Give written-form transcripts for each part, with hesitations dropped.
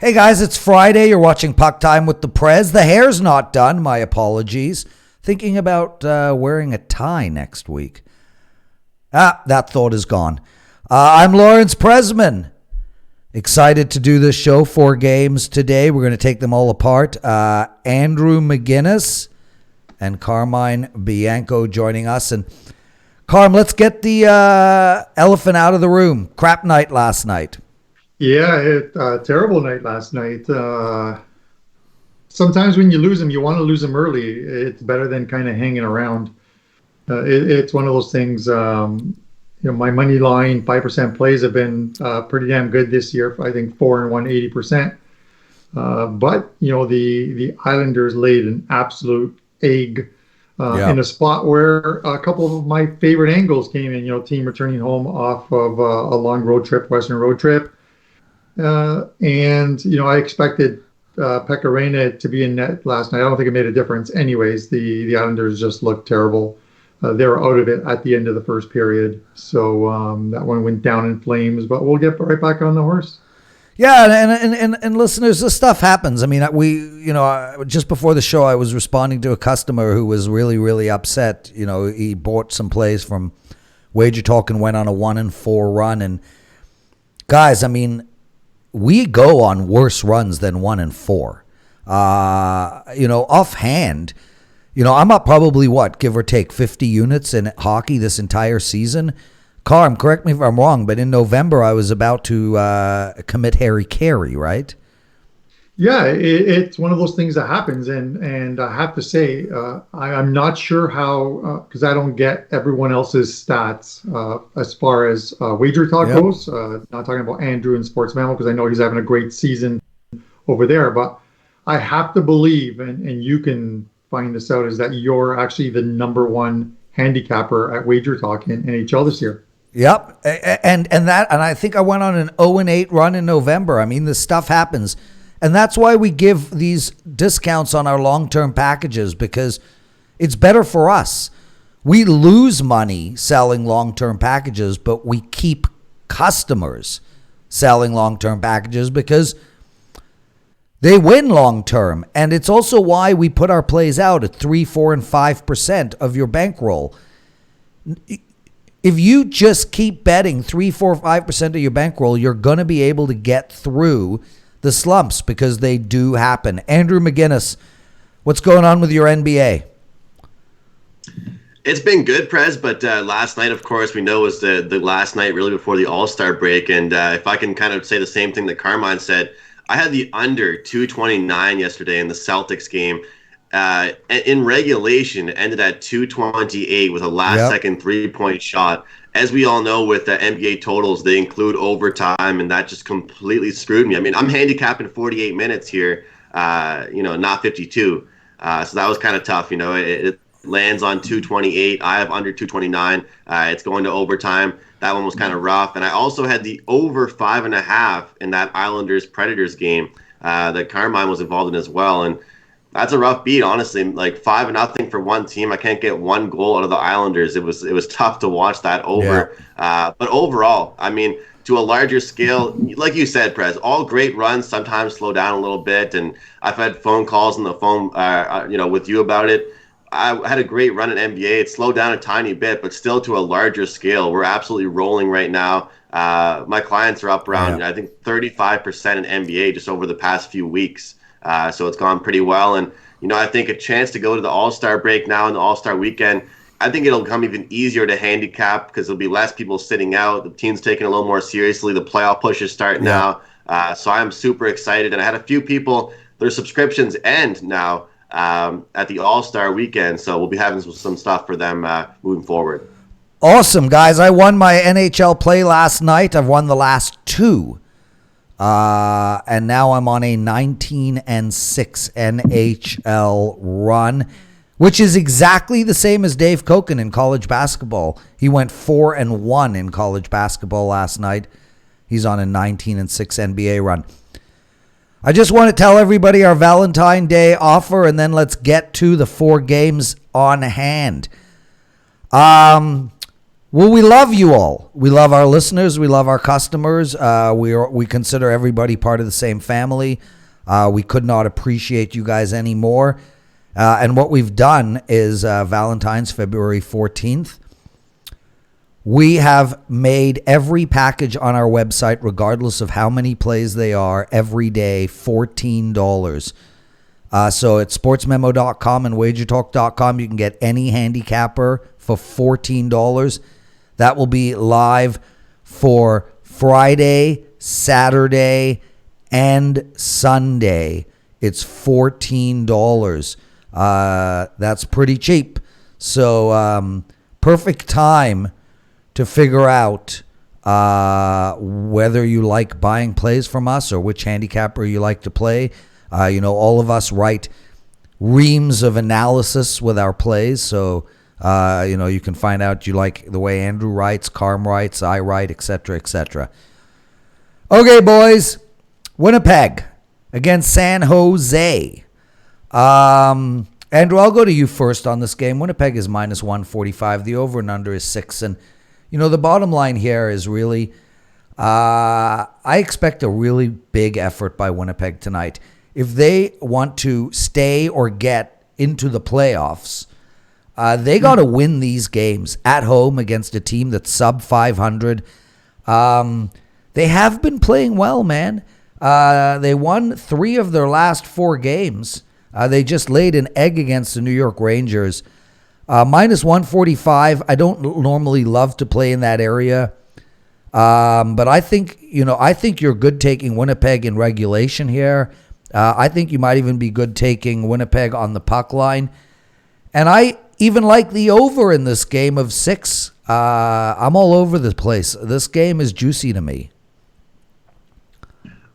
Hey guys, it's Friday. You're watching Puck Time with the Prez. The hair's not done. My apologies. Thinking about wearing a tie next week. That thought is gone. I'm Lawrence Presman. Excited to do this show. 4 games today. We're going to take them all apart. Andrew McGinnis and Carmine Bianco joining us. And Carm, let's get the elephant out of the room. Crap night last night. Yeah, terrible night last night. Sometimes when you lose them, you want to lose them early. It's better than kind of hanging around. It's one of those things. My money line 5% plays have been pretty damn good this year. I think 4 and 1, 80%. But the Islanders laid an absolute egg in a spot where a couple of my favorite angles came in. Team returning home off of a long Western road trip. I expected Pecorino to be in net last night. I don't think it made a difference. Anyways, the Islanders just looked terrible. They were out of it at the end of the first period. So that one went down in flames, but we'll get right back on the horse. Yeah, and listeners, this stuff happens. I mean, just before the show, I was responding to a customer who was really, really upset. He bought some plays from WagerTalk and went on a 1-4 run. And guys, I mean, we go on worse runs than 1-4. Offhand, I'm up probably give or take 50 units in hockey this entire season. Carm, correct me if I'm wrong, but in November I was about to commit Harry Carey, right? Yeah, it's one of those things that happens, and I have to say, I'm not sure how, because I don't get everyone else's stats as far as WagerTalk goes. Not talking about Andrew and Sportsmemo, because I know he's having a great season over there, but I have to believe, and you can find this out, is that you're actually the number one handicapper at WagerTalk in NHL this year. Yep, and I think I went on an 0-8 run in November. I mean, this stuff happens. And that's why we give these discounts on our long-term packages, because it's better for us. We lose money selling long-term packages, but we keep customers selling long-term packages because they win long-term. And it's also why we put our plays out at 3, 4, and 5% of your bankroll. If you just keep betting 3, 4, 5% of your bankroll, you're going to be able to get through the slumps, because they do happen. Andrew McGinnis, what's going on with your NBA? It's been good, Prez, but last night, of course, we know was the last night really before the All-Star break. And if I can kind of say the same thing that Carmine said, I had the under 229 yesterday in the Celtics game. In regulation, it ended at 228 with a last-second three-point shot. As we all know, with the NBA totals, they include overtime, and that just completely screwed me. I mean, I'm handicapping 48 minutes here, not 52. So that was kind of tough. It lands on 228. I have under 229. It's going to overtime. That one was kind of rough. And I also had the over 5.5 in that Islanders-Predators game that Carmine was involved in as well. And that's a rough beat, honestly. Like 5-0 for one team. I can't get one goal out of the Islanders. It was tough to watch that over. Yeah. But overall, I mean, to a larger scale, like you said, Prez, all great runs sometimes slow down a little bit. And I've had phone calls on the phone, with you about it. I had a great run in NBA. It slowed down a tiny bit, but still to a larger scale. We're absolutely rolling right now. My clients are up around, I think, 35% in NBA just over the past few weeks. So it's gone pretty well. And, I think a chance to go to the All-Star break now and the All-Star weekend, I think it'll become even easier to handicap because there'll be less people sitting out. The team's taking it a little more seriously. The playoff push is starting now. So I'm super excited. And I had a few people, their subscriptions end now at the All-Star weekend. So we'll be having some stuff for them moving forward. Awesome, guys. I won my NHL play last night. I've won the last 2. And now I'm on a 19-6 NHL run, which is exactly the same as Dave Koken in college basketball. He went 4-1 in college basketball last night. He's on a 19-6 NBA run. I just want to tell everybody our Valentine Day offer, and then let's get to the 4 games on hand. Well, we love you all. We love our listeners. We love our customers. We consider everybody part of the same family. We could not appreciate you guys any more. And what we've done is Valentine's February 14th. We have made every package on our website, regardless of how many plays they are, every day, $14. So at sportsmemo.com and wagertalk.com, you can get any handicapper for $14. That will be live for Friday, Saturday, and Sunday. It's $14. That's pretty cheap. So perfect time to figure out whether you like buying plays from us or which handicapper you like to play. All of us write reams of analysis with our plays. So, you can find out you like the way Andrew writes, Carm writes, I write, etc., etc. Okay, boys. Winnipeg against San Jose. Andrew, I'll go to you first on this game. Winnipeg is minus 145. The over and under is 6. And, the bottom line here is really, I expect a really big effort by Winnipeg tonight. If they want to stay or get into the playoffs, they got to win these games at home against a team that's sub 500. They have been playing well, man. They won 3 of their last 4 games. They just laid an egg against the New York Rangers. Minus 145. I don't normally love to play in that area. But I think you're good taking Winnipeg in regulation here. I think you might even be good taking Winnipeg on the puck line. And I even like the over in this game of 6. I'm all over the place. This game is juicy to me.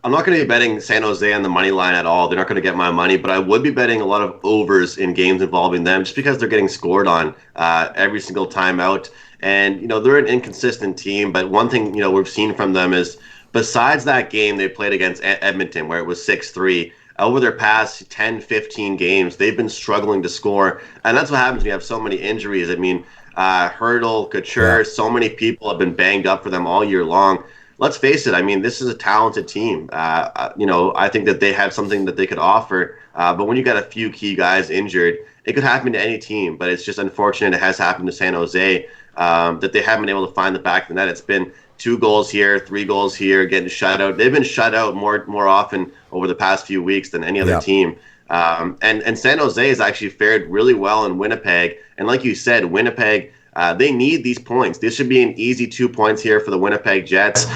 I'm not going to be betting San Jose on the money line at all. They're not going to get my money, but I would be betting a lot of overs in games involving them just because they're getting scored on every single time out. And, they're an inconsistent team, but one thing, we've seen from them is besides that game they played against Edmonton where it was 6-3, over their past 10, 15 games, they've been struggling to score. And that's what happens when you have so many injuries. I mean, Hurdle, Couture, so many people have been banged up for them all year long. Let's face it. I mean, this is a talented team. I think that they have something that they could offer. But when you got a few key guys injured, it could happen to any team. But it's just unfortunate it has happened to San Jose that they haven't been able to find the back of the net. It's been 2 goals here, 3 goals here, getting shut out. They've been shut out more often over the past few weeks than any other team. And San Jose has actually fared really well in Winnipeg. And like you said, Winnipeg, they need these points. This should be an easy 2 points here for the Winnipeg Jets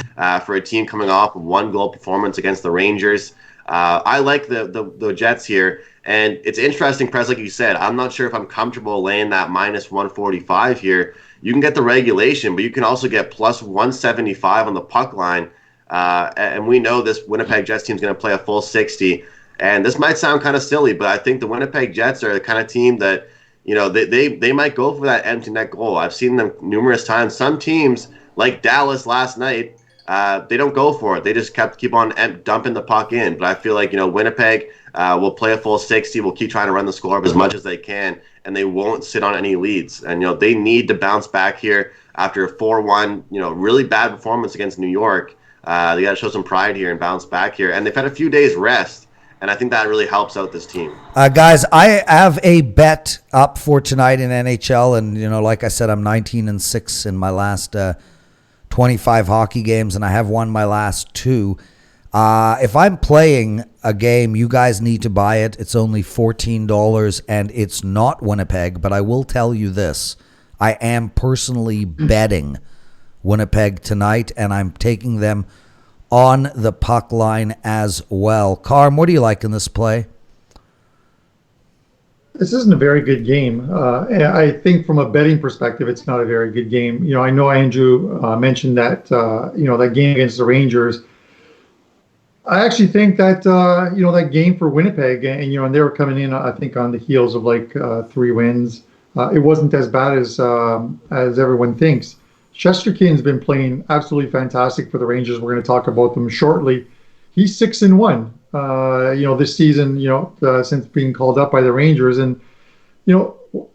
for a team coming off a 1-goal performance against the Rangers. I like the Jets here. And it's interesting, Prez, like you said, I'm not sure if I'm comfortable laying that minus 145 here. You can get the regulation, but you can also get plus 175 on the puck line. And we know this Winnipeg Jets team is going to play a full 60. And this might sound kind of silly, but I think the Winnipeg Jets are the kind of team that, they might go for that empty net goal. I've seen them numerous times. Some teams, like Dallas last night, they don't go for it. They just keep on dumping the puck in. But I feel like, Winnipeg will play a full 60, will keep trying to run the score up as much as they can, and they won't sit on any leads. And, they need to bounce back here after a 4-1, really bad performance against New York. They got to show some pride here and bounce back here. And they've had a few days rest. And I think that really helps out this team. Guys, I have a bet up for tonight in NHL. And, like I said, I'm 19-6 in my last 25 hockey games, and I have won my last 2. If I'm playing a game, you guys need to buy it. It's only $14, and it's not Winnipeg. But I will tell you this. I am personally betting Winnipeg tonight, and I'm taking them on the puck line as well. Carm, what do you like in this play? This isn't a very good game. I think from a betting perspective, it's not a very good game. I know Andrew mentioned that, that game against the Rangers. I actually think that, that game for Winnipeg, and they were coming in, I think, on the heels of 3 wins. It wasn't as bad as everyone thinks. Shesterkin's been playing absolutely fantastic for the Rangers. We're going to talk about them shortly. He's 6-1, this season, since being called up by the Rangers. And,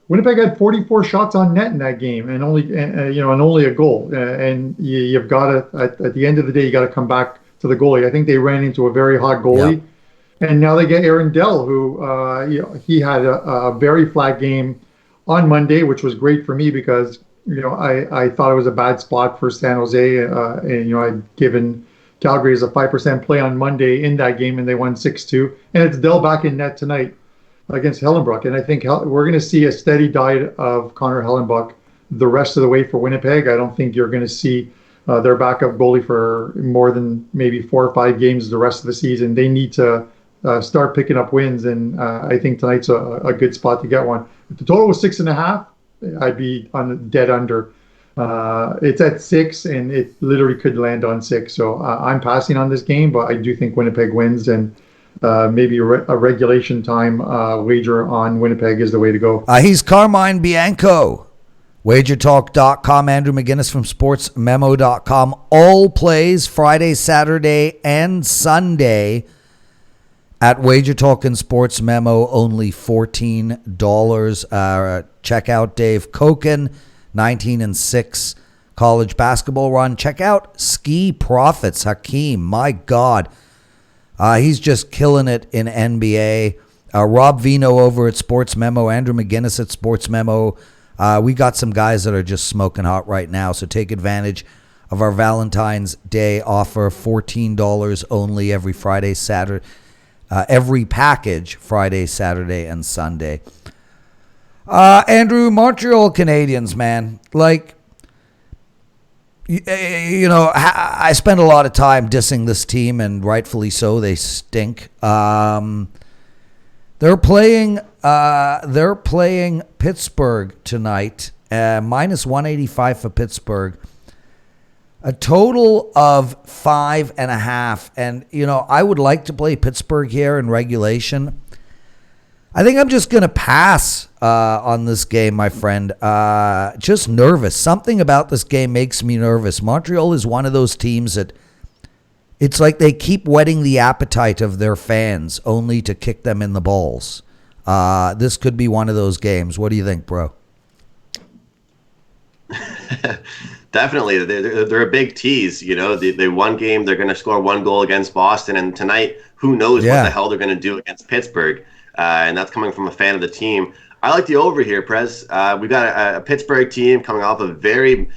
Winnipeg had 44 shots on net in that game, and only a goal. And you've got to at the end of the day, you got to come back to the goalie. I think they ran into a very hot goalie, and now they get Aaron Dell, who he had a very flat game on Monday, which was great for me because I thought it was a bad spot for San Jose, and I'd given Calgary as a 5% play on Monday in that game, and they won 6-2. And it's Dell back in net tonight against Hellenbuck, and I think we're going to see a steady diet of Connor Hellenbuck the rest of the way for Winnipeg. I don't think you're going to see their backup goalie for more than maybe 4 or 5 games the rest of the season. They need to start picking up wins, and I think tonight's a good spot to get one. If the total was 6.5, I'd be on dead under. It's at 6, and it literally could land on 6. So I'm passing on this game, but I do think Winnipeg wins, and maybe a regulation time wager on Winnipeg is the way to go. He's Carmine Bianco. WagerTalk.com. Andrew McGinnis from SportsMemo.com. All plays Friday, Saturday, and Sunday at WagerTalk and Sportsmemo. Only $14. Check out Dave Koken, 19-6 college basketball run. Check out Ski Profits Hakeem. My God. He's just killing it in NBA. Rob Vino over at Sports Memo. Andrew McGinnis at Sports Memo. We got some guys that are just smoking hot right now, so take advantage of our Valentine's Day offer. $14 only every Friday, Saturday. Every package, Friday, Saturday, and Sunday. Andrew, Montreal Canadiens, man. Like, I spend a lot of time dissing this team, and rightfully so. They stink. They're playing Pittsburgh tonight. Minus 185 for Pittsburgh. A total of 5.5. And I would like to play Pittsburgh here in regulation. I think I'm just going to pass on this game, my friend. Just nervous. Something about this game makes me nervous. Montreal is one of those teams that it's like they keep whetting the appetite of their fans only to kick them in the balls. This could be one of those games. What do you think, bro? Definitely. They're a big tease. They one game, they're going to score 1 goal against Boston. And tonight, who knows what the hell they're going to do against Pittsburgh. And that's coming from a fan of the team. I like the over here, Prez. We've got a Pittsburgh team coming off a very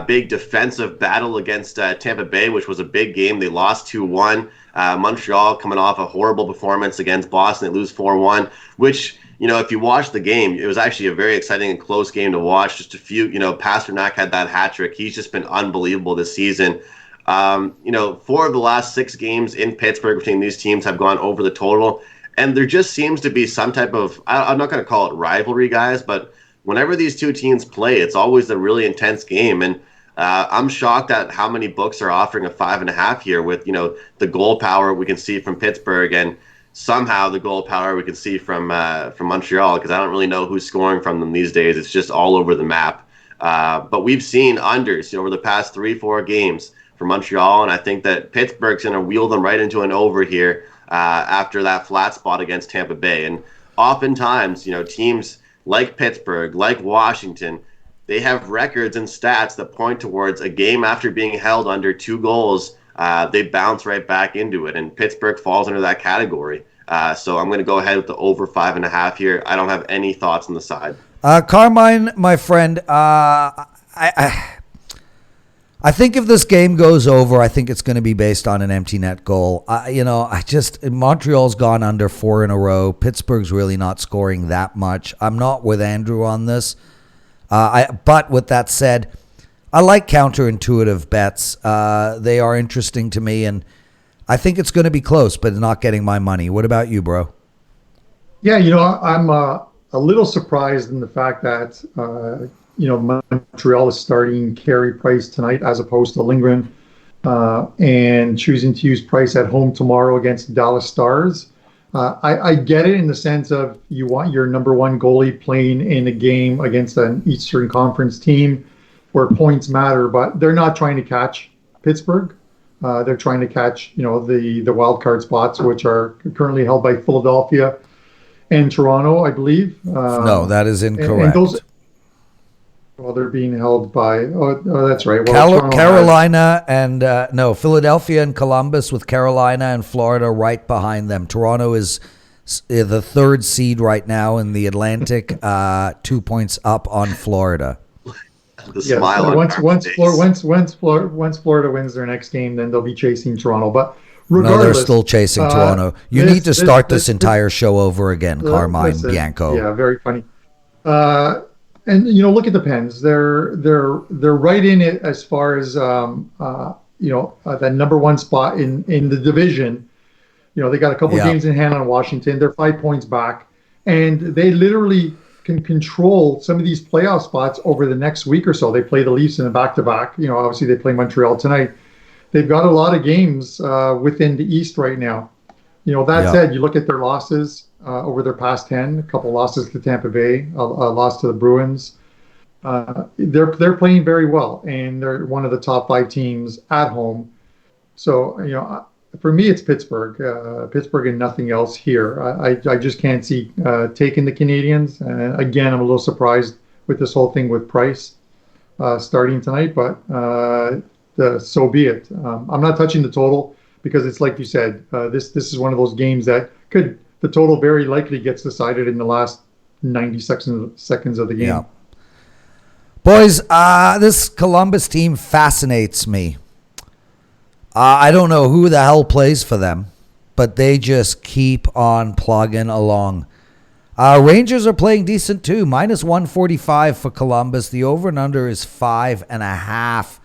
big defensive battle against Tampa Bay, which was a big game. They lost 2-1. Montreal coming off a horrible performance against Boston. They lose 4-1, which, if you watch the game, it was actually a very exciting and close game to watch. Just a few, Pasternak had that hat trick. He's just been unbelievable this season. 4 of the last 6 games in Pittsburgh between these teams have gone over the total. And there just seems to be some type of, I'm not going to call it rivalry, guys, but whenever these two teams play, it's always a really intense game. And I'm shocked at how many books are offering a 5.5 here with, the goal power we can see from Pittsburgh and somehow the goal power we can see from Montreal, because I don't really know who's scoring from them these days. It's just all over the map. But we've seen unders over the past 3-4 games for Montreal, and I think that Pittsburgh's going to wheel them right into an over here. After that flat spot against Tampa Bay. And oftentimes, teams like Pittsburgh, like Washington, they have records and stats that point towards a game after being held under 2 goals, they bounce right back into it. And Pittsburgh falls under that category. So I'm going to go ahead with the over 5.5 here. I don't have any thoughts on the side. Carmine, my friend, I think if this game goes over, I think it's going to be based on an empty net goal. Montreal's gone under 4 in a row. Pittsburgh's really not scoring that much. I'm not with Andrew on this. But with that said, I like counterintuitive bets. They are interesting to me, and I think it's going to be close, but not getting my money. What about you, bro? Yeah, I'm a little surprised in the fact that Montreal is starting Carey Price tonight as opposed to Lindgren, and choosing to use Price at home tomorrow against Dallas Stars. I get it in the sense of you want your number 1 goalie playing in a game against an Eastern Conference team where points matter, but they're not trying to catch Pittsburgh. They're trying to catch, the wild card spots, which are currently held by Philadelphia and Toronto, I believe. No, that is incorrect. And those, well, they're being held by. Oh, that's right. Well, Carolina and no, Philadelphia and Columbus, with Carolina and Florida right behind them. Toronto is the third seed right now in the Atlantic, 2 points up on Florida. The smile. Once Florida wins their next game, then they'll be chasing Toronto. But regardless, no, they're still chasing Toronto. You need to start this entire show over again, Carmine Bianco. Yeah, very funny. And look at the Pens. They're right in it as far as that number one spot in the division. They got a couple games in hand on Washington. They're 5 points back, and they literally can control some of these playoff spots over the next week or so. They play the Leafs in a back-to-back. Obviously they play Montreal tonight. They've got a lot of games within the East right now. That said, you look at their losses over their past 10, a couple losses to Tampa Bay, a loss to the Bruins. They're playing very well, and they're one of the top 5 teams at home. So, for me, it's Pittsburgh and nothing else here. I just can't see taking the Canadiens. Again, I'm a little surprised with this whole thing with Price starting tonight, but so be it. I'm not touching the total because it's like you said, this is one of those games that the total very likely gets decided in the last 90 seconds of the game. Yeah. Boys, this Columbus team fascinates me. I don't know who the hell plays for them, but they just keep on plugging along. Rangers are playing decent too, minus 145 for Columbus. The over and under is 5.5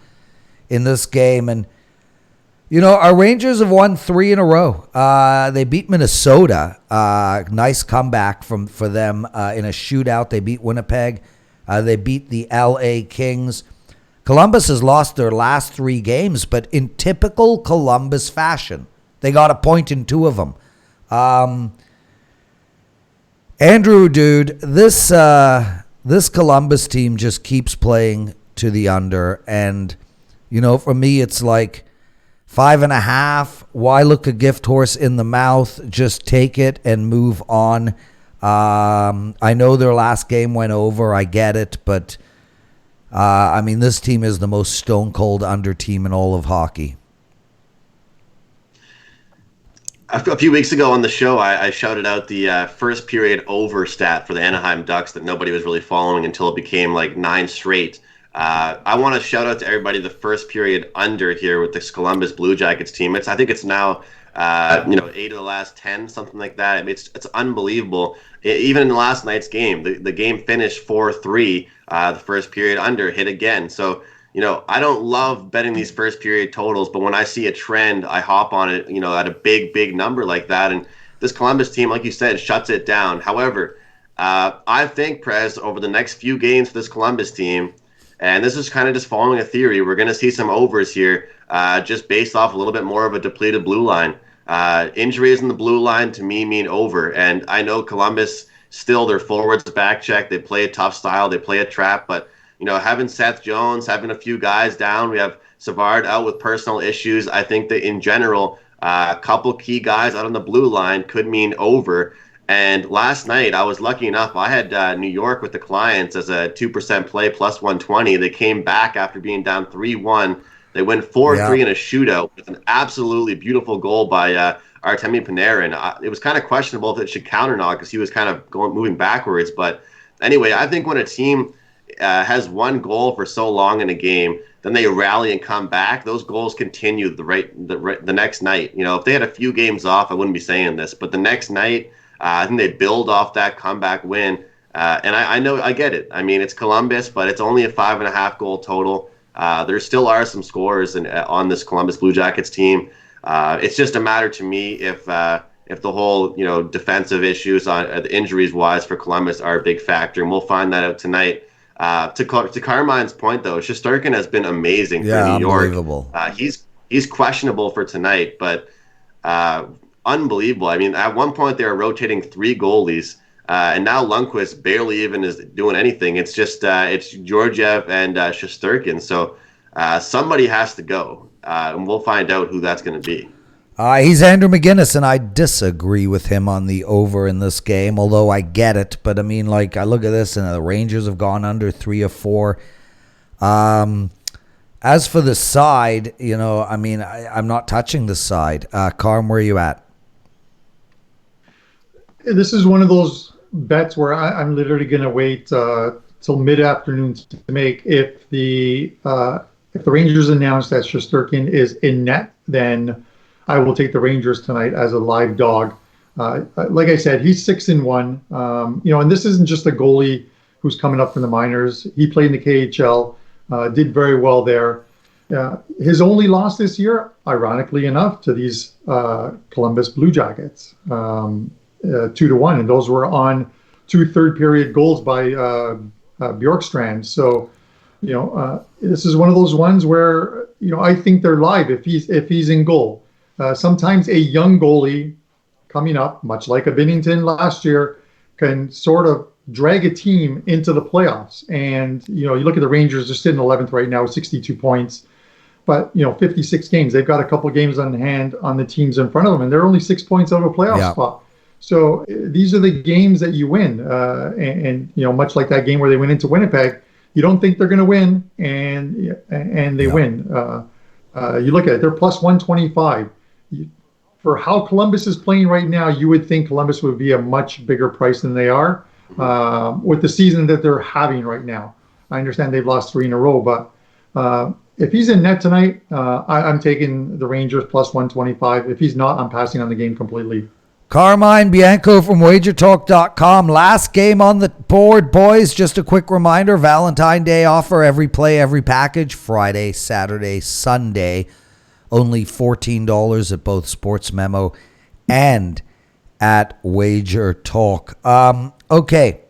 in this game. And, our Rangers have won 3 in a row. They beat Minnesota. Nice comeback for them in a shootout. They beat Winnipeg. They beat the LA Kings. Columbus has lost their last 3 games, but in typical Columbus fashion. They got a point in 2 of them. Andrew, dude, this Columbus team just keeps playing to the under. And, for me, it's like 5.5. Why look a gift horse in the mouth? Just take it and move on. I know their last game went over. I get it, but... this team is the most stone-cold under team in all of hockey. A few weeks ago on the show, I shouted out the first period over stat for the Anaheim Ducks that nobody was really following until it became like 9 straight. I want to shout out to everybody the first period under here with this Columbus Blue Jackets team. I think it's now 8 of the last 10, something like that. It's unbelievable. Even in last night's game, the game finished 4-3. The first period under hit again. So, I don't love betting these first period totals, but when I see a trend, I hop on it, at a big number like that. And this Columbus team, like you said, shuts it down. However, I think, Prez, over the next few games for this Columbus team, and this is kind of just following a theory, we're going to see some overs here, just based off a little bit more of a depleted blue line. Injuries in the blue line to me mean over. And I know Columbus, still their forwards back check. They play a tough style. They play a trap. But, having Seth Jones, having a few guys down, we have Savard out with personal issues. I think that in general, a couple key guys out on the blue line could mean over. And last night, I was lucky enough. I had New York with the clients as a 2% play plus 120. They came back after being down 3-1. They win 4-3 in a shootout with an absolutely beautiful goal by Artemi Panarin. It was kind of questionable if it should count or not because he was kind of moving backwards. But anyway, I think when a team has one goal for so long in a game, then they rally and come back. Those goals continue the next night. If they had a few games off, I wouldn't be saying this. But the next night, I think they build off that comeback win. And I know I get it. It's Columbus, but it's only a 5.5 goal total. There still are some scores on this Columbus Blue Jackets team. It's just a matter to me if the whole defensive issues on the injuries wise for Columbus are a big factor, and we'll find that out tonight. To Carmine's point though, Shesterkin has been amazing for New York. Unbelievable. He's questionable for tonight, but unbelievable. At one point they were rotating 3 goalies. And now Lundqvist barely even is doing anything. It's just it's Georgiev and Shesterkin. So somebody has to go, and we'll find out who that's going to be. He's Andrew McGinnis, and I disagree with him on the over in this game, although I get it. But, I mean, like, I look at this, and the Rangers have gone under 3 or 4. As for the side, you know, I mean, I'm not touching the side. Carm, where are you at? This is one of those bets where I'm literally going to wait till mid-afternoon to make. If the Rangers announce that Shesterkin is in net, then I will take the Rangers tonight as a live dog. Like I said, he's 6-1. You know, and this isn't just a goalie who's coming up from the minors. He played in the KHL, did very well there. His only loss this year, ironically enough, to these Columbus Blue Jackets, 2-1, and those were on 2 third-period goals by Bjorkstrand. So, you know, this is one of those ones where, you know, I think they're live if he's in goal. Sometimes a young goalie coming up, much like a Binnington last year, can sort of drag a team into the playoffs. And, you know, you look at the Rangers, they're sitting 11th right now with 62 points. But, you know, 56 games. They've got a couple games on hand on the teams in front of them, and they're only 6 points out of a playoff spot. So these are the games that you win. And, you know, much like that game where they went into Winnipeg, you don't think they're going to win, and they win. You look at it, they're plus 125. For how Columbus is playing right now, you would think Columbus would be a much bigger price than they are with the season that they're having right now. I understand they've lost 3 in a row, but if he's in net tonight, I'm taking the Rangers plus 125. If he's not, I'm passing on the game completely. Carmine Bianco from WagerTalk.com. Last game on the board, boys. Just a quick reminder, Valentine Day offer, every play, every package, Friday, Saturday, Sunday. Only $14 at both SportsMemo and at WagerTalk. Okay,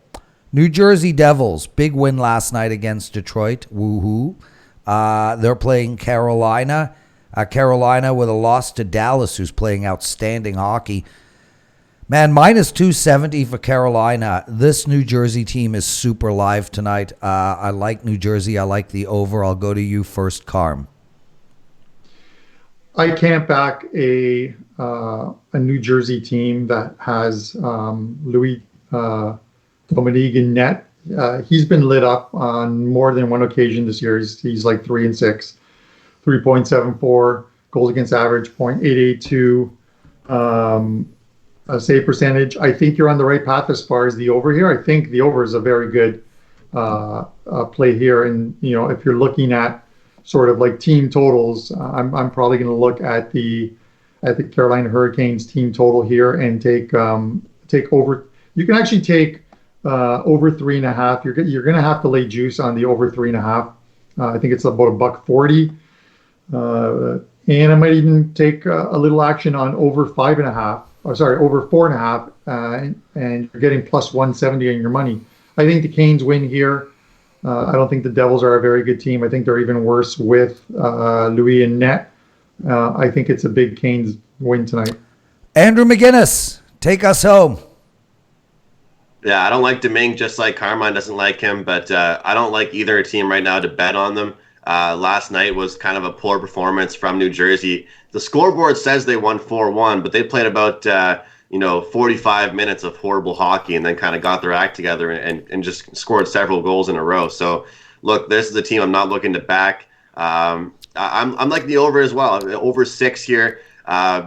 New Jersey Devils, big win last night against Detroit. Woohoo. They're playing Carolina. Carolina with a loss to Dallas, who's playing outstanding hockey. Man, minus 270 for Carolina. This New Jersey team is super live tonight. I like New Jersey. I like the over. I'll go to you first, Carm. I can't back a New Jersey team that has Louis Dominique in net. He's been lit up on more than one occasion this year. He's like 3-6, 3.74 goals against average, .882 save percentage. I think you're on the right path as far as the over here. I think the over is a very good play here. And, you know, if you're looking at sort of like team totals, I'm probably going to look at the Carolina Hurricanes team total here and take over. You can actually take over 3.5. You're going to have to lay juice on the over 3.5. I think it's about $1.40. And I might even take a little action on over 5.5. Or sorry, over 4.5. And you're getting plus 170 on your money. I think the Canes win here. I don't think the Devils are a very good team. I think they're even worse with Louis in net. I think it's a big Canes win tonight. Andrew McGinnis, take us home. Yeah, I don't like Domingue, just like Carmine doesn't like him, but I don't like either team right now to bet on them. Last night was kind of a poor performance from New Jersey. The scoreboard says they won 4-1, but they played about 45 minutes of horrible hockey and then kind of got their act together and just scored several goals in a row. So, look, this is a team I'm not looking to back. I'm like the over as well. Over 6 here.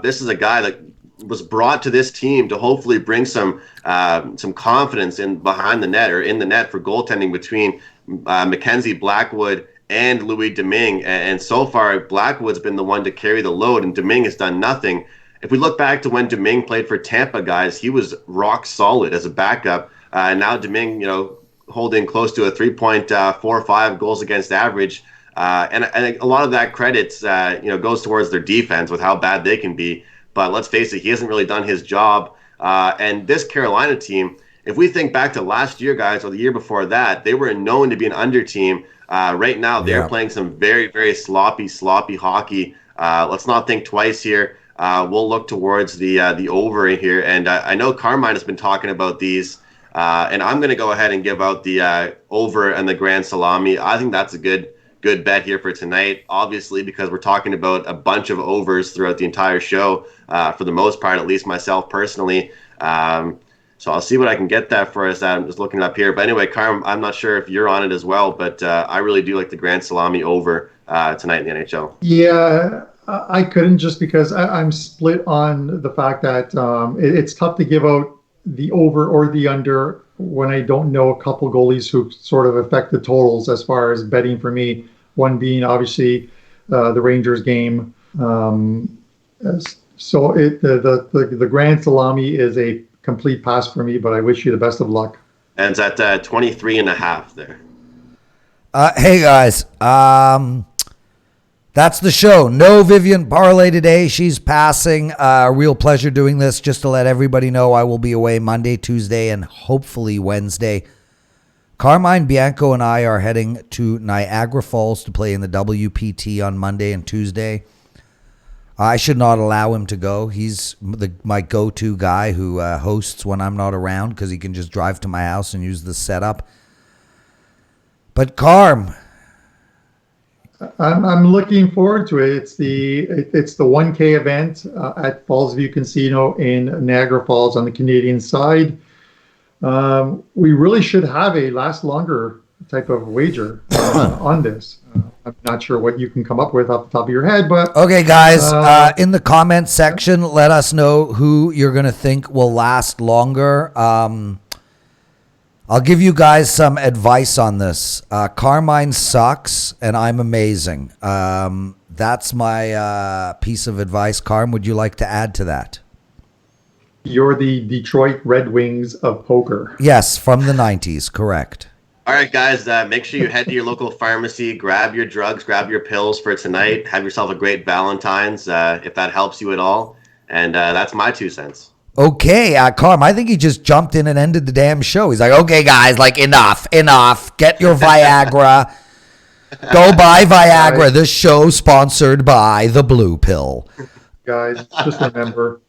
This is a guy that was brought to this team to hopefully bring some confidence in behind the net or in the net for goaltending between Mackenzie Blackwood and Louis Domingue. And so far, Blackwood's been the one to carry the load, and Domingue has done nothing. If we look back to when Domingue played for Tampa, guys, he was rock solid as a backup. And now Domingue, holding close to a 3.45 goals against average. And a lot of that credit, goes towards their defense with how bad they can be. But let's face it, he hasn't really done his job. And this Carolina team, if we think back to last year, guys, or the year before that, they were known to be an under team. Right now, they're playing some very, very sloppy hockey. Let's not think twice here. We'll look towards the over here. And I know Carmine has been talking about these. And I'm going to go ahead and give out the over and the Grand Salami. I think that's a good good bet here for tonight. Obviously, because we're talking about a bunch of overs throughout the entire show, for the most part, at least myself personally. So I'll see what I can get that for us. I'm just looking it up here. But anyway, Carm, I'm not sure if you're on it as well, but I really do like the Grand Salami over tonight in the NHL. Yeah, I couldn't, just because I'm split on the fact that it's tough to give out the over or the under when I don't know a couple goalies who sort of affect the totals as far as betting for me. One being obviously the Rangers game. So the Grand Salami is a complete pass for me, but I wish you the best of luck. And it's at 23.5 there. Hey guys, that's the show. No Vivian Parlay today. She's passing. Real pleasure doing this. Just to let everybody know, I will be away Monday, Tuesday, and hopefully Wednesday. Carmine Bianco and I are heading to Niagara Falls to play in the WPT on Monday and Tuesday. I should not allow him to go. He's my go-to guy who hosts when I'm not around, because he can just drive to my house and use the setup. But Carm, I'm looking forward to it. It's the 1K event at Fallsview Casino in Niagara Falls on the Canadian side. We really should have a last longer type of wager on this. I'm not sure what you can come up with off the top of your head, but okay, guys, in the comments section, let us know who you're going to think will last longer. I'll give you guys some advice on this. Carmine sucks, and I'm amazing. That's my piece of advice. Carm, would you like to add to that? You're the Detroit Red Wings of poker. Yes, from the 90s, correct. All right, guys, make sure you head to your local pharmacy, grab your drugs, grab your pills for tonight. Have yourself a great Valentine's, if that helps you at all. And that's my 2 cents. Okay, Carm, I think he just jumped in and ended the damn show. He's like, okay, guys, like, enough. Get your Viagra. Go buy Viagra. This show sponsored by the Blue Pill. Guys, just remember,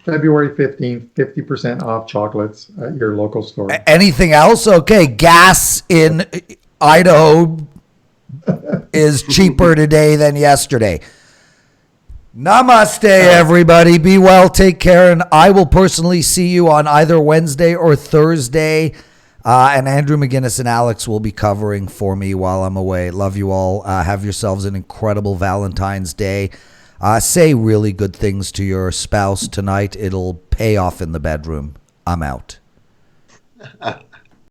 February 15th, 50% off chocolates at your local store. Anything else? Okay, gas in Idaho is cheaper today than yesterday. Namaste, everybody. Be well, take care, and I will personally see you on either Wednesday or Thursday. And Andrew McGinnis and Alex will be covering for me while I'm away. Love you all. Have yourselves an incredible Valentine's Day. Say really good things to your spouse tonight. It'll pay off in the bedroom. I'm out.